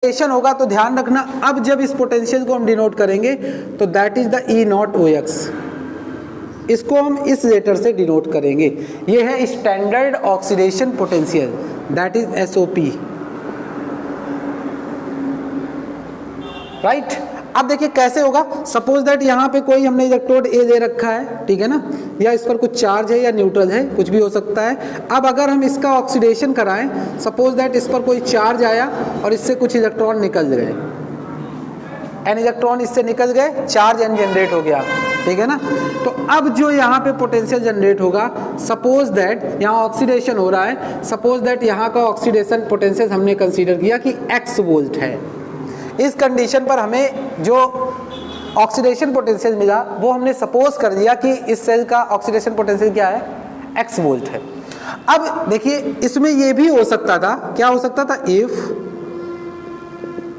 Oxidation होगा तो ध्यान रखना, अब जब इस पोटेंशियल को हम डिनोट करेंगे तो that is the E naught O X, इसको हम इस लेटर से डिनोट करेंगे। ये है standard oxidation potential, that is SOP, right. अब देखिए कैसे होगा, सपोज दैट यहाँ पे कोई हमने इलेक्ट्रोड ए दे रखा है, ठीक है ना, या इस पर कुछ चार्ज है या न्यूट्रल है, कुछ भी हो सकता है। अब अगर हम इसका ऑक्सीडेशन कराएं, सपोज दैट इस पर कोई चार्ज आया और इससे कुछ इलेक्ट्रॉन निकल गए, एन इलेक्ट्रॉन इससे निकल गए, चार्ज एन जनरेट हो गया, ठीक है ना। तो अब जो यहाँ पे पोटेंशियल जनरेट होगा, सपोज दैट यहाँ ऑक्सीडेशन हो रहा है, सपोज दैट यहाँ का ऑक्सीडेशन पोटेंशियल हमने कंसीडर किया कि x वोल्ट है। इस कंडीशन पर हमें जो ऑक्सीडेशन पोटेंशियल मिला वो हमने सपोज कर दिया कि इस सेल का ऑक्सीडेशन पोटेंशियल क्या है, x वोल्ट है। अब देखिए इसमें ये भी हो सकता था, क्या हो सकता था, इफ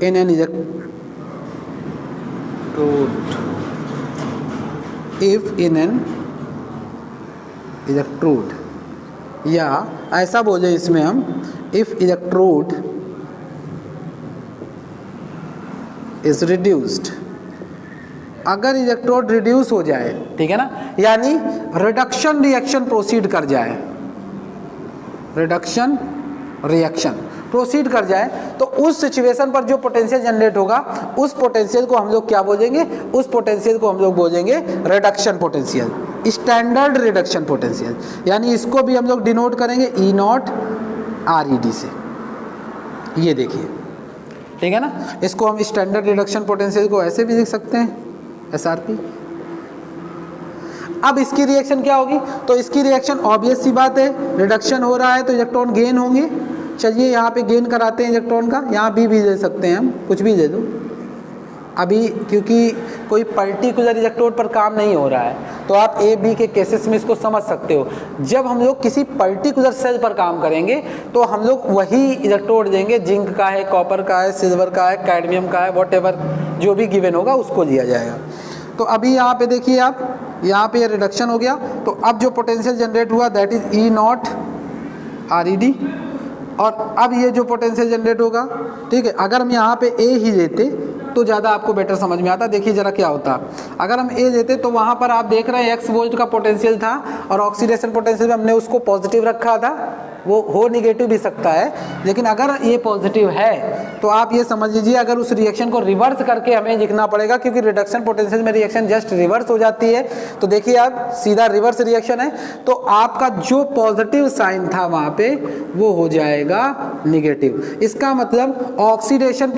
इन एन इलेक्ट्रोड, या ऐसा बोले इसमें हम, इफ इलेक्ट्रोड इज रिड्यूस्ड, अगर इलेक्ट्रोड रिड्यूस हो जाए, ठीक है ना, यानी रिडक्शन रिएक्शन प्रोसीड कर जाए, रिडक्शन रिएक्शन प्रोसीड कर जाए, तो उस सिचुएशन पर जो पोटेंशियल जनरेट होगा उस पोटेंशियल को हम लोग क्या बोलेंगे, उस पोटेंशियल को हम लोग बोलेंगे reduction potential, standard reduction potential. यानी इसको भी हम लोग डिनोट करेंगे ई नॉट आर ई डी से, ये देखिए, ठीक है ना। इसको हम स्टैंडर्ड रिडक्शन पोटेंशियल को ऐसे भी लिख सकते हैं, एस आर पी। अब इसकी रिएक्शन क्या होगी, तो इसकी रिएक्शन ऑब्वियस सी बात है, रिडक्शन हो रहा है तो इलेक्ट्रॉन गेन होंगे। चलिए यहाँ पे गेन कराते हैं इलेक्ट्रॉन का, यहाँ बी भी दे सकते हैं हम, कुछ भी दे दो अभी, क्योंकि कोई पर्टिकुलर इलेक्ट्रोड पर काम नहीं हो रहा है, तो आप ए बी के केसेस में इसको समझ सकते हो। जब हम लोग किसी पर्टिकुलर सेल पर काम करेंगे तो हम लोग वही इलेक्ट्रोड देंगे, जिंक का है, कॉपर का है, सिल्वर का है, कैडमियम का है, वॉट जो भी गिवन होगा उसको लिया जाएगा। तो अभी यहाँ पे देखिए आप, यहाँ पे रिडक्शन हो गया, तो अब जो पोटेंशियल जनरेट हुआ that is E not R E D, और अब ये जो पोटेंशियल जनरेट होगा, ठीक है, अगर हम यहाँ पे ए ही लेते तो ज़्यादा आपको बेटर समझ में आता। देखिए जरा क्या होता, अगर हम ए लेते तो वहाँ पर आप देख रहे हैं x वोल्ट का पोटेंशियल था और ऑक्सीडेशन पोटेंशियल में हमने उसको पॉजिटिव रखा था, वो हो निगेटिव भी सकता है, लेकिन अगर ये पॉजिटिव है तो आप ये समझ लीजिए अगर उस रिएक्शन को रिवर्स करके हमें लिखना पड़ेगा, क्योंकि रिडक्शन पोटेंशियल में रिएक्शन जस्ट रिवर्स हो जाती है। तो देखिए आप, सीधा रिवर्स रिएक्शन है, तो आपका जो पॉजिटिव साइन था वहाँ पे वो हो जाएगा निगेटिव। इसका मतलब ऑक्सीडेशन